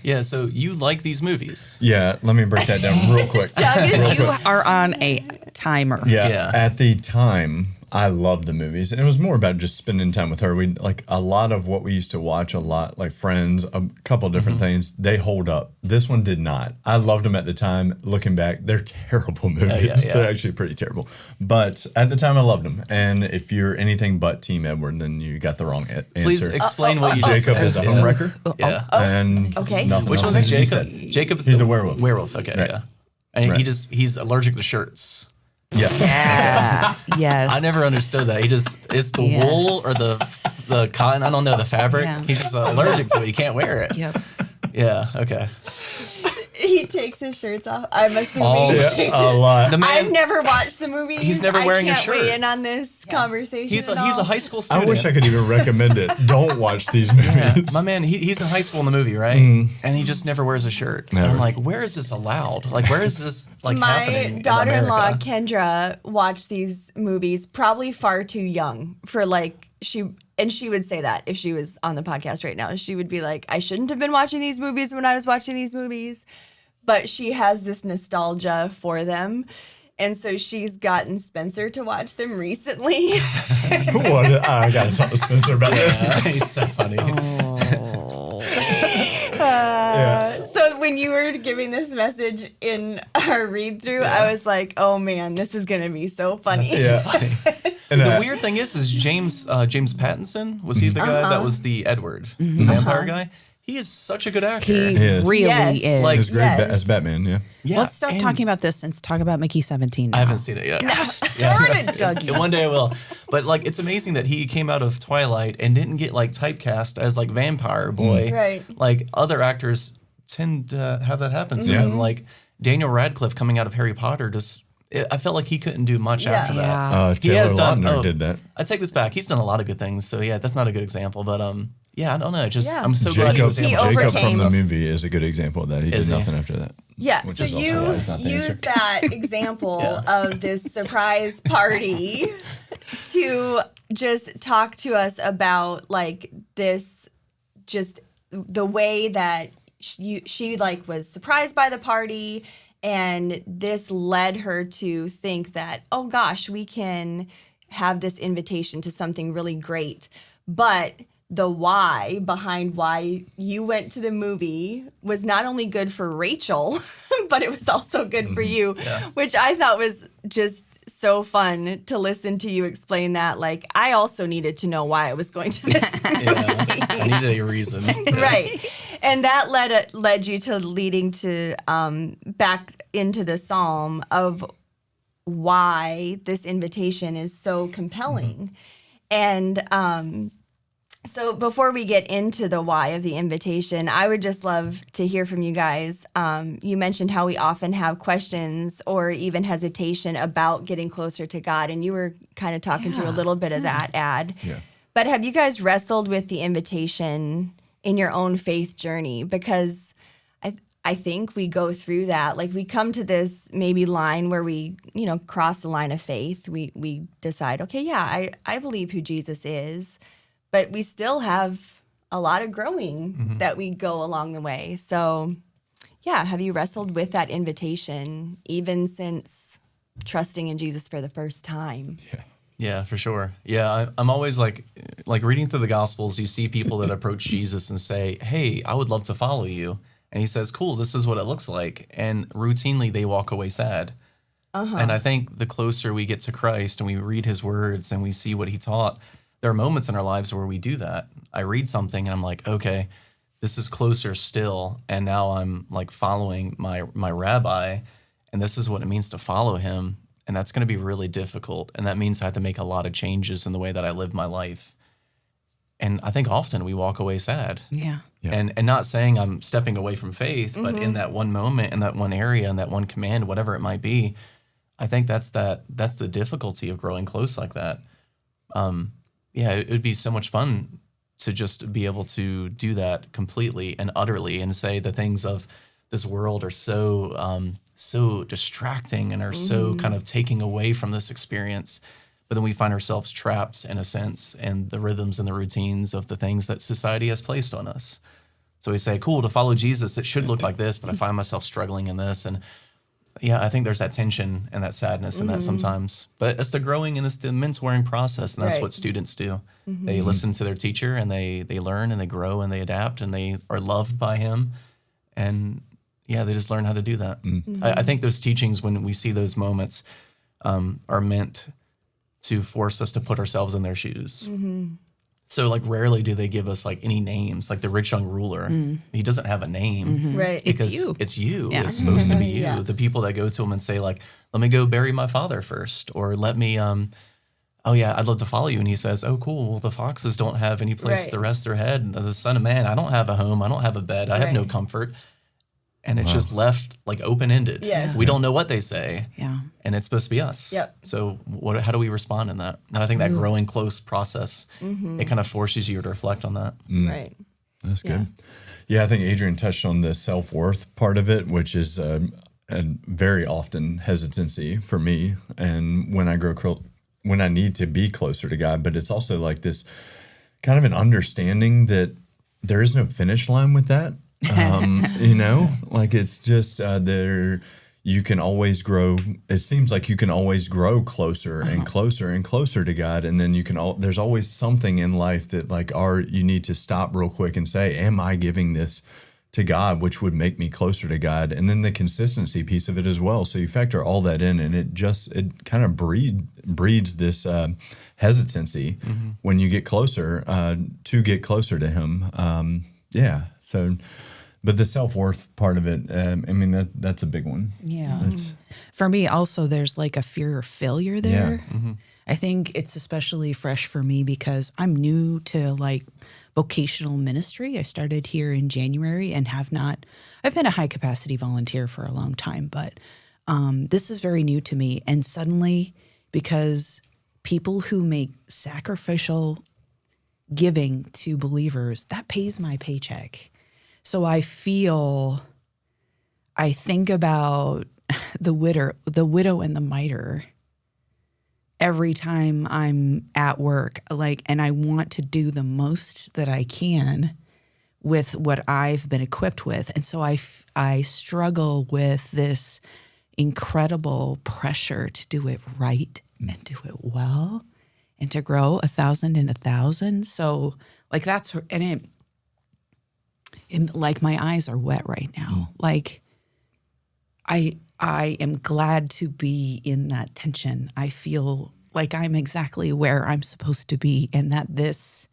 Yeah, so you like these movies. Yeah, let me break that down real quick. You are on a timer. Yeah. At the time, I loved the movies, and it was more about just spending time with her. We like a lot of what we used to watch a lot, like Friends, a couple of different things. They hold up. This one did not. I loved them at the time. Looking back, they're terrible movies. yeah. They're actually pretty terrible. But at the time, I loved them. And if you're anything but Team Edward, then you got the wrong answer. Please explain what you just Jacob said. is a homewrecker. Yeah. And Okay. nothing Which else one's needs to be Jacob? said. Jacob's He's the werewolf. Werewolf, okay, Right. yeah. And Right. he's allergic to shirts. Yes. Yeah. Yes. I never understood that. It's the Yes. wool or the cotton. I don't know, the fabric. Yeah. He's just allergic to it. He can't wear it. Yep. Yeah, okay. He takes his shirts off. I'm assuming. All he the- takes A lot. The man, I've never watched the movie. He's never wearing a I can't shirt. weigh in on this conversation. he's at a all. high school I student. wish I could even recommend it. Don't watch these movies. Yeah. My man, he's in high school in the movie, right? And he just never wears a shirt. And I'm Never. like, where is this allowed? Like, where is this like My happening? daughter-in-law in America? Kendra watched these movies probably far too young for like she would say that if she was on the podcast right now. She would be like, I shouldn't have been watching these movies when I was watching these movies. But she has this nostalgia for them. And so she's gotten Spencer to watch them recently. What? I got to talk to Spencer about this. He's so funny. So when you were giving this message in our read through, I was like, oh man, this is going to be so funny. Yeah. And The weird thing is James Pattinson, was he the guy that was the Edward, the vampire guy? He is such a good actor. He Yes. really Yes. is. Like, He's great Yes. as Batman, yeah. Yeah, Let's stop and talking about this and talk about Mickey 17 now. I haven't seen it yet. Darn it, Dougie. One day I will. But like, it's amazing that he came out of Twilight and didn't get like typecast as like vampire boy. Right. Like other actors tend to have that happen to Yeah. them. Like Daniel Radcliffe coming out of Harry Potter I felt like he couldn't do much Yeah. after that. Yeah. He Taylor has done. Lautner did that. I take this back. He's done a lot of good things. So yeah, that's not a good example. But yeah, I don't know. Just Yeah. I'm so glad he was able to He Jacob overcame. from the movie is a good example of that. He Is did he? nothing after that. Yeah, Which so is also why he's not the you use answer. that example of this surprise party to just talk to us about like this, just the way that she like was surprised by the party, and this led her to think that, oh gosh, we can have this invitation to something really great, but the why behind why you went to the movie was not only good for Rachel, but it was also good for you, which I thought was just so fun to listen to you explain that. Like, I also needed to know why I was going to this I needed a reason. right. And that led you to leading to back into the psalm of why this invitation is so compelling. And so before we get into the why of the invitation, I would just love to hear from you guys. You mentioned how we often have questions or even hesitation about getting closer to God, and you were kind of talking through a little bit of that, Ad. Yeah. But have you guys wrestled with the invitation in your own faith journey? Because I think we go through that. Like, we come to this maybe line where we, cross the line of faith. We decide, okay, yeah, I believe who Jesus is. But we still have a lot of growing that we go along the way. So, yeah, have you wrestled with that invitation even since trusting in Jesus for the first time? Yeah, for sure. Yeah, I'm always like reading through the Gospels, you see people that approach Jesus and say, hey, I would love to follow you. And he says, cool, this is what it looks like. And routinely they walk away sad. And I think the closer we get to Christ and we read his words and we see what he taught, there are moments in our lives where we do that. I read something and I'm like, okay, this is closer still. And now I'm like following my rabbi, and this is what it means to follow him. And that's going to be really difficult. And that means I have to make a lot of changes in the way that I live my life. And I think often we walk away sad. Yeah. And not saying I'm stepping away from faith, but in that one moment, in that one area, in that one command, whatever it might be, I think that's the difficulty of growing close like that. Yeah, it would be so much fun to just be able to do that completely and utterly and say the things of this world are so distracting and are so kind of taking away from this experience. But then we find ourselves trapped in a sense in the rhythms and the routines of the things that society has placed on us. So we say, cool, to follow Jesus, it should look like this, but I find myself struggling in this. And yeah, I think there's that tension and that sadness in that sometimes. But it's the growing and it's the mentoring process, and that's what students do. They listen to their teacher and they learn and they grow and they adapt and they are loved by him. And yeah, they just learn how to do that. I think those teachings, when we see those moments, are meant to force us to put ourselves in their shoes. So like rarely do they give us like any names, like the rich young ruler. He doesn't have a name. Right. Because It's you. It's you. Yeah. It's supposed to be you. Yeah. The people that go to him and say like, let me go bury my father first, or let me, oh yeah, I'd love to follow you. And he says, oh cool, well the foxes don't have any place to rest their head. And the Son of Man, I don't have a home, I don't have a bed, I have no comfort. And it's just left like open-ended. Yes. We don't know what they say. Yeah. And it's supposed to be us. Yep. So how do we respond in that? And I think that growing close process, it kind of forces you to reflect on that. Right. That's good. Yeah, I think Adrian touched on the self-worth part of it, which is a very often hesitancy for me. And when I need to be closer to God, but it's also like this kind of an understanding that there is no finish line with that. Like it's just you can always grow. It seems like you can always grow closer and closer and closer to God. And then there's always something in life that like you need to stop real quick and say, am I giving this to God, which would make me closer to God? And then the consistency piece of it as well. So you factor all that in, and it kind of breeds this hesitancy when you get closer to him. So, but the self-worth part of it, I mean, that's a big one. Yeah. For me also, there's like a fear of failure there. Yeah. I think it's especially fresh for me because I'm new to like vocational ministry. I started here in January and I've been a high capacity volunteer for a long time, but this is very new to me. And suddenly, because people who make sacrificial giving to believers, that pays my paycheck. So I think about the widow and the miter every time I'm at work, and I want to do the most that I can with what I've been equipped with. And so I struggle with this incredible pressure to do it right and do it well and to grow 1,000 and 1,000. So like that's, and like my eyes are wet right now. Like I am glad to be in that tension. I feel like I'm exactly where I'm supposed to be, and that this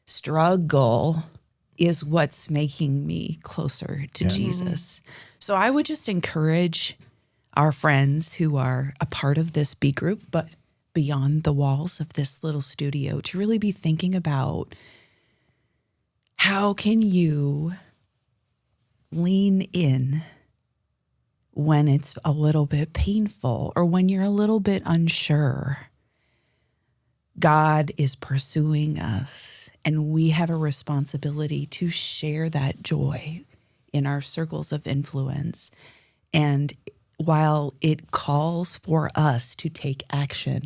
struggle is what's making me closer to Jesus. So I would just encourage our friends who are a part of this B group, but beyond the walls of this little studio, to really be thinking about how can you lean in when it's a little bit painful or when you're a little bit unsure. God is pursuing us, and we have a responsibility to share that joy in our circles of influence. And while it calls for us to take action,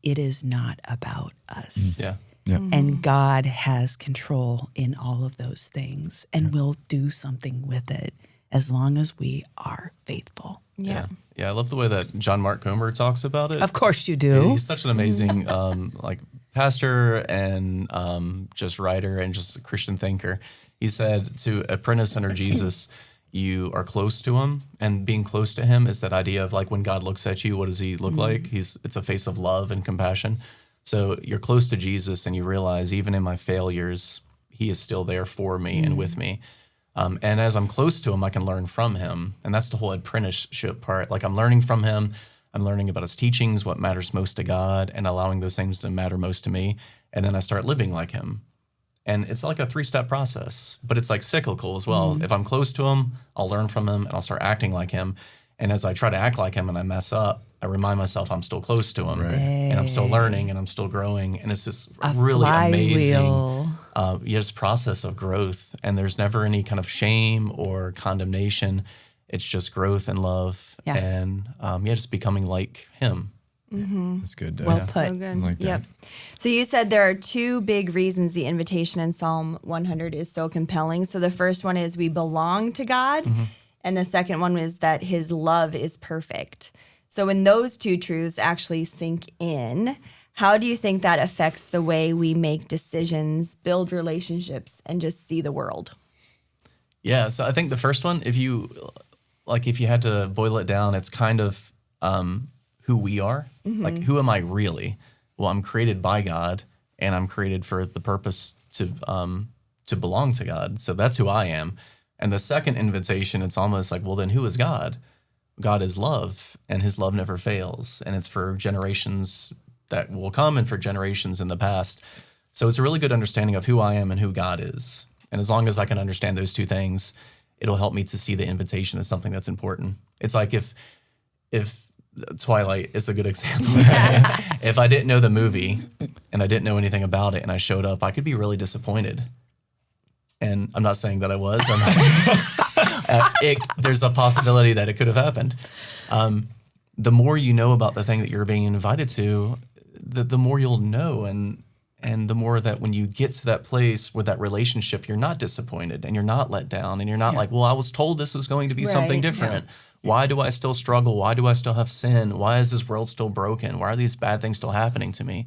it is not about us. Yeah. Yeah. And God has control in all of those things and will do something with it as long as we are faithful. Yeah. Yeah, I love the way that John Mark Comer talks about it. Of course you do. He's such an amazing pastor and just writer and just a Christian thinker. He said to apprentice under Jesus, you are close to him, and being close to him is that idea of like when God looks at you, what does he look like? It's a face of love and compassion. So you're close to Jesus and you realize even in my failures, he is still there for me and with me. And as I'm close to him, I can learn from him. And that's the whole apprenticeship part. Like I'm learning from him. I'm learning about his teachings, what matters most to God, and allowing those things to matter most to me. And then I start living like him. And it's like a 3-step process, but it's like cyclical as well. If I'm close to him, I'll learn from him and I'll start acting like him. And as I try to act like him and I mess up, I remind myself I'm still close to him and I'm still learning and I'm still growing. And it's this really amazing just process of growth. And there's never any kind of shame or condemnation. It's just growth and love and just becoming like him. That's good. Well put. So good. I like that. Yep. So you said there are 2 big reasons the invitation in Psalm 100 is so compelling. So the first one is we belong to God. And the second one is that his love is perfect. So when those 2 truths actually sink in, how do you think that affects the way we make decisions, build relationships, and just see the world? Yeah, so I think the first one, if you had to boil it down, it's kind of who we are. Like, who am I really? Well, I'm created by God, and I'm created for the purpose to belong to God. So that's who I am. And the second invitation, it's almost like, well, then who is God? God is love, and his love never fails. And it's for generations that will come and for generations in the past. So it's a really good understanding of who I am and who God is. And as long as I can understand those 2 things, it'll help me to see the invitation as something that's important. It's like if Twilight is a good example. If I didn't know the movie and I didn't know anything about it and I showed up, I could be really disappointed. And I'm not saying that I was. There's a possibility that it could have happened. The more you know about the thing that you're being invited to, the more you'll know. And the more that when you get to that place where that relationship, you're not disappointed and you're not let down and you're not like, well, I was told this was going to be something different. Why do I still struggle? Why do I still have sin? Why is this world still broken? Why are these bad things still happening to me?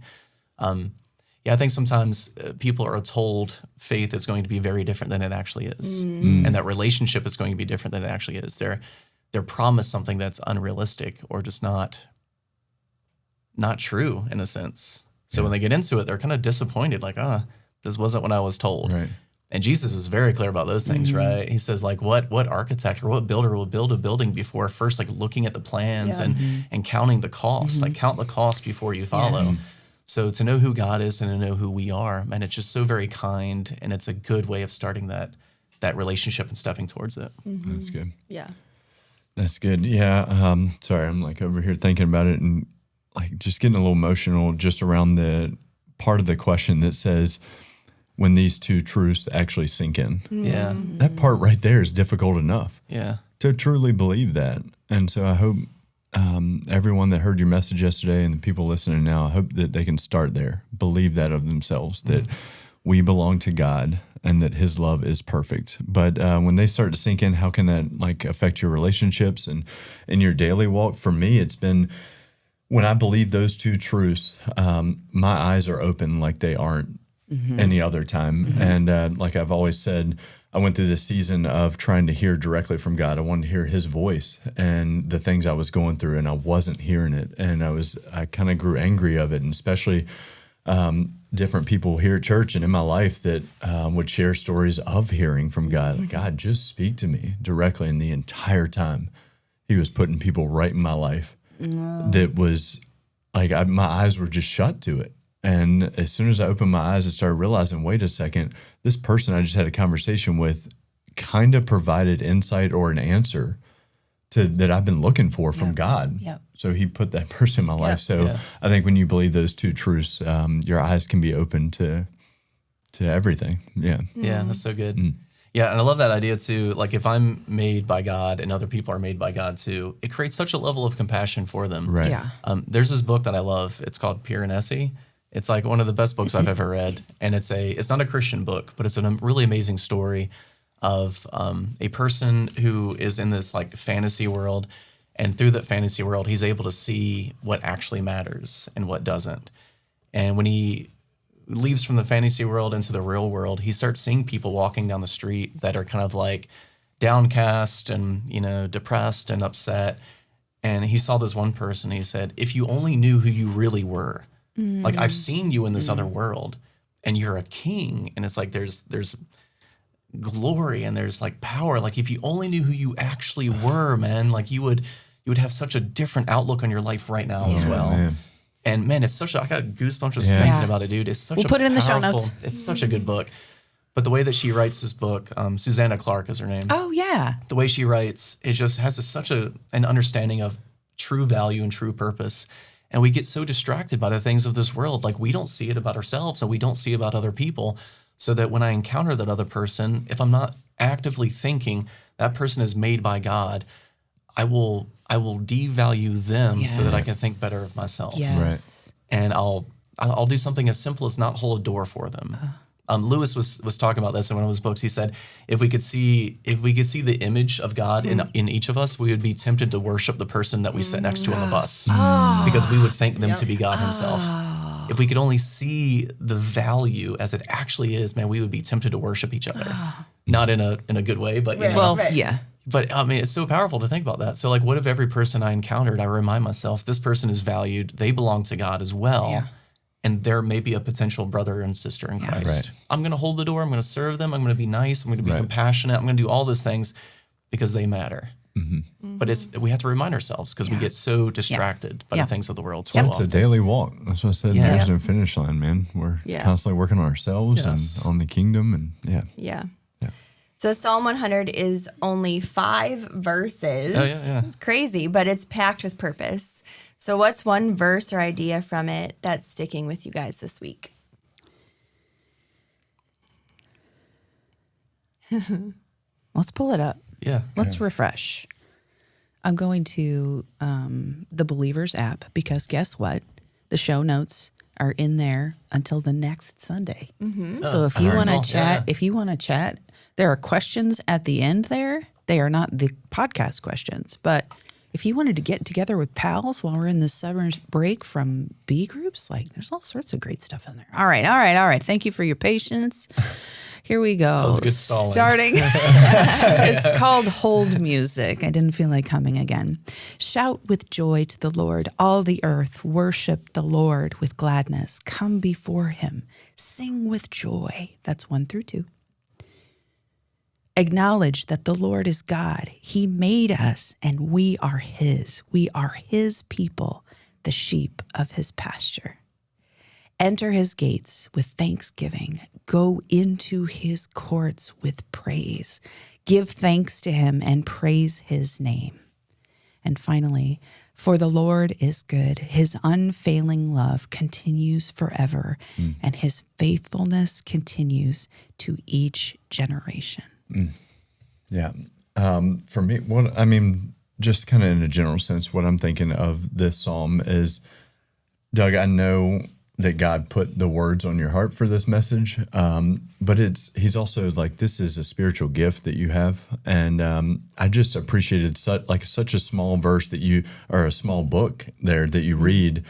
I think sometimes people are told faith is going to be very different than it actually is. And that relationship is going to be different than it actually is. They're promised something that's unrealistic or just not true in a sense. So when they get into it, they're kind of disappointed, like, this wasn't what I was told. Right. And Jesus is very clear about those things, right? He says, like, what architect or what builder will build a building before first, like, looking at the plans and counting the cost, like, count the cost before you follow. Yes. So to know who God is and to know who we are, man, it's just so very kind, and it's a good way of starting that relationship and stepping towards it. That's good. Yeah. That's good. Yeah. Sorry, I'm like over here thinking about it and like just getting a little emotional just around the part of the question that says, when these two truths actually sink in. Yeah. That part right there is difficult enough Yeah. to truly believe that. And so I hope everyone that heard your message yesterday and the people listening now, I hope that they can start there, believe that of themselves, that we belong to God and that his love is perfect. But when they start to sink in, how can that like affect your relationships and in your daily walk? For me, it's been when I believe those two truths, my eyes are open like they aren't any other time. And like I've always said, I went through this season of trying to hear directly from God. I wanted to hear his voice and the things I was going through, and I wasn't hearing it. And I kind of grew angry of it, and especially different people here at church and in my life that would share stories of hearing from God. Like, God, just speak to me directly. And the entire time he was putting people right in my life that was like, my eyes were just shut to it. And as soon as I opened my eyes, I started realizing, wait a second, this person I just had a conversation with kind of provided insight or an answer to that I've been looking for from God. Yep. So he put that person in my life. So I think when you believe those two truths, your eyes can be open to everything. Yeah. Yeah, that's so good. Yeah, and I love that idea too. Like, if I'm made by God and other people are made by God too, it creates such a level of compassion for them. Right. Yeah. There's this book that I love. It's called Pure and Essie. It's like one of the best books I've ever read, and it's not a Christian book, but it's a really amazing story of a person who is in this like fantasy world, and through that fantasy world, he's able to see what actually matters and what doesn't. And when he leaves from the fantasy world into the real world, he starts seeing people walking down the street that are kind of like downcast and, depressed and upset. And he saw this one person. He said, if you only knew who you really were, like, I've seen you in this other world and you're a king. And it's like, there's glory and there's like power. Like, if you only knew who you actually were, man, like you would have such a different outlook on your life right now as well. Man. And man, I got goosebumps just thinking about it, dude. It's such We'll put it in the show notes. It's such a good book. But the way that she writes this book, Susanna Clark is her name. Oh, yeah. The way she writes, it just has such an understanding of true value and true purpose. And we get so distracted by the things of this world. Like, we don't see it about ourselves and we don't see it about other people. So that when I encounter that other person, if I'm not actively thinking that person is made by God, I will devalue them so that I can think better of myself. Yes. And I'll do something as simple as not hold a door for them. Lewis was talking about this in one of his books. He said, if we could see the image of God in each of us, we would be tempted to worship the person that we sit next to on the bus because we would think them to be God himself. If we could only see the value as it actually is, man, we would be tempted to worship each other. Not in a good way, but Yeah. But I mean, it's so powerful to think about that. So like, what if every person I encountered, I remind myself, this person is valued. They belong to God as well. Yeah. And they're maybe a potential brother and sister in Christ. Right. I'm going to hold the door. I'm going to serve them. I'm going to be nice. I'm going to be compassionate. I'm going to do all those things because they matter. But we have to remind ourselves because we get so distracted by the things of the world so It's a often. daily walk. That's what I said. Yeah. There's no finish line, man. We're constantly working on ourselves Yes. and on the kingdom. And Yeah. So Psalm 100 is only 5 verses. Oh, yeah. Crazy, but it's packed with purpose. So what's one verse or idea from it that's sticking with you guys this week? Let's pull it up. Yeah. Let's refresh. I'm going to the Believers app because guess what? The show notes are in there until the next Sunday. So if you want to chat, there are questions at the end there. They are not the podcast questions, but if you wanted to get together with pals while we're in this summer break from B groups, like there's all sorts of great stuff in there. All right. Thank you for your patience. Here we go. That was a good stalling. Starting. It's called Hold Music. I didn't feel like humming again. Shout with joy to the Lord, all the earth. Worship the Lord with gladness. Come before him. Sing with joy. That's 1 through 2. acknowledge that the Lord is God. He made us and we are his. We are his people, the sheep of his pasture. Enter his gates with thanksgiving. Go into his courts with praise. Give thanks to him and praise his name. And finally, for the Lord is good. His unfailing love continues forever, and his faithfulness continues to each generation. Yeah. For me, just kind of in a general sense, what I'm thinking of this psalm is, Doug, I know that God put the words on your heart for this message, but he's also like, this is a spiritual gift that you have, and I just appreciated such a small verse or a small book there that you read,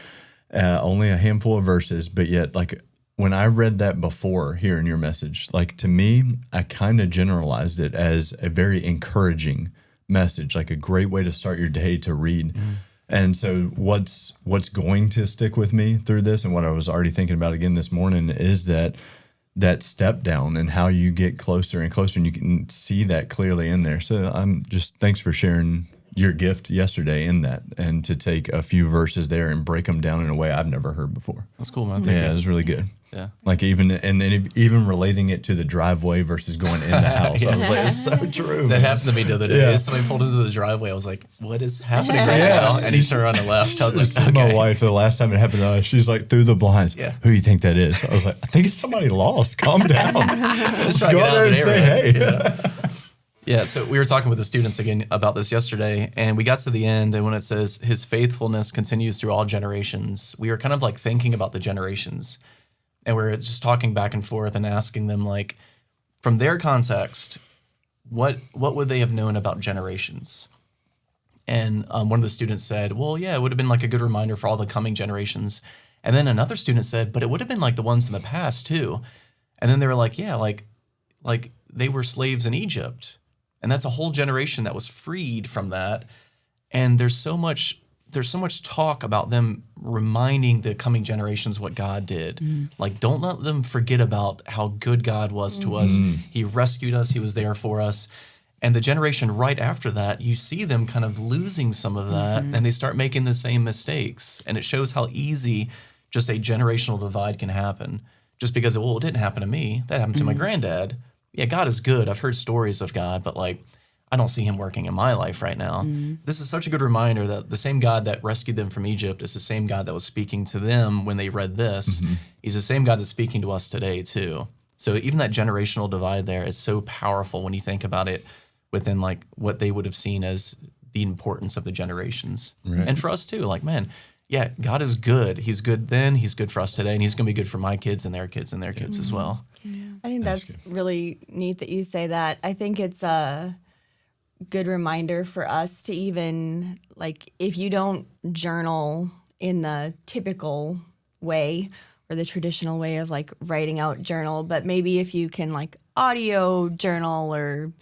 only a handful of verses, but yet like when I read that before hearing your message, like to me, I kind of generalized it as a very encouraging message, like a great way to start your day to read. And so what's going to stick with me through this, and what I was already thinking about again this morning, is that step down and how you get closer and closer, and you can see that clearly in there. So thanks for sharing your gift yesterday in that, and to take a few verses there and break them down in a way I've never heard before. That's cool, man. Yeah, it was really good. Yeah. Like even relating it to the driveway versus going in the house. I was like, it's so true. That happened to me the other day. Yeah. Somebody pulled into the driveway. I was like, what is happening right now? And he turned around and left. I was like, okay. My wife, the last time it happened to us, she's like, through the blinds, Yeah. who do you think that is? I was like, I think it's somebody lost. Calm down. Just trying to go get out out there of and the say hey. neighborhood. Yeah, so we were talking with the students again about this yesterday, and we got to the end, and when it says his faithfulness continues through all generations, we were kind of like thinking about the generations, and we were just talking back and forth and asking them, like, from their context, what would they have known about generations? And one of the students said, well, yeah, it would have been like a good reminder for all the coming generations. And then another student said, but it would have been like the ones in the past too. And then they were like, yeah, like they were slaves in Egypt. And that's a whole generation that was freed from that. And there's so much talk about them reminding the coming generations what God did. Like, don't let them forget about how good God was to us. He rescued us. He was there for us. And the generation right after that, you see them kind of losing some of that, and they start making the same mistakes. And it shows how easy just a generational divide can happen. Just because, it didn't happen to me. That happened to my granddad. Yeah, God is good. I've heard stories of God, but like, I don't see him working in my life right now. This is such a good reminder that the same God that rescued them from Egypt is the same God that was speaking to them when they read this. He's the same God that's speaking to us today too. So even that generational divide there is so powerful when you think about it within like what they would have seen as the importance of the generations. Right. And for us too, like, man, yeah, God is good. He's good then, he's good for us today, and he's going to be good for my kids and their kids and their kids as well. Yeah. I think that's really neat that you say that. I think it's a good reminder for us to even, like, if you don't journal in the typical way or the traditional way of like writing out journal, but maybe if you can like audio journal or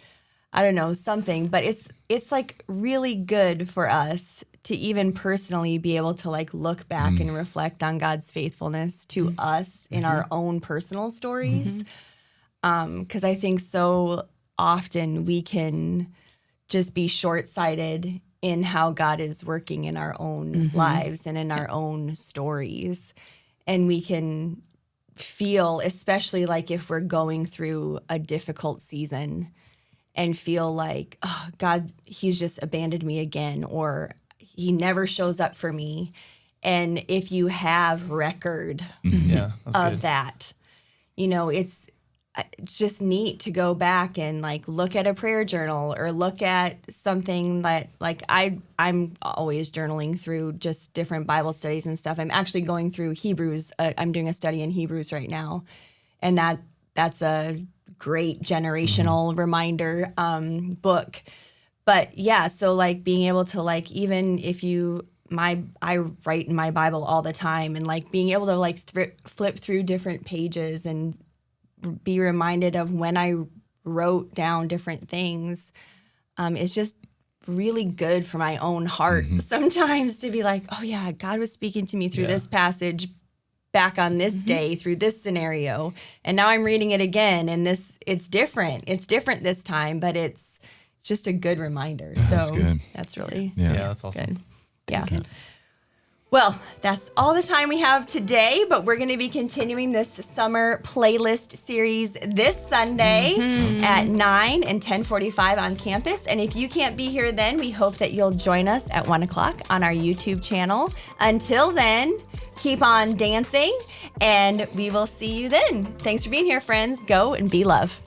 I don't know, something, but it's like really good for us to even personally be able to like look back and reflect on God's faithfulness to us in our own personal stories. 'Cause I think so often we can just be short-sighted in how God is working in our own lives and in our own stories. And we can feel, especially like if we're going through a difficult season, and feel like, oh, God, he's just abandoned me again, or he never shows up for me. And if you have record of that, you know, it's just neat to go back and like look at a prayer journal or look at something that like I'm always journaling through just different Bible studies and stuff. I'm actually going through Hebrews. I'm doing a study in Hebrews right now, and that's a great generational reminder book. But yeah, so like being able to like, even if I write in my Bible all the time, and like being able to like flip through different pages and be reminded of when I wrote down different things, it's just really good for my own heart sometimes to be like, oh yeah, God was speaking to me through this passage back on this day through this scenario. And now I'm reading it again, and it's different. It's different this time, but it's just a good reminder. That's so good. that's really Yeah, that's awesome. good. Yeah. Well, that's all the time we have today, but we're going to be continuing this summer playlist series this Sunday at 9 and 10:45 on campus. And if you can't be here then, we hope that you'll join us at 1 o'clock on our YouTube channel. Until then, keep on dancing, and we will see you then. Thanks for being here, friends. Go and be love.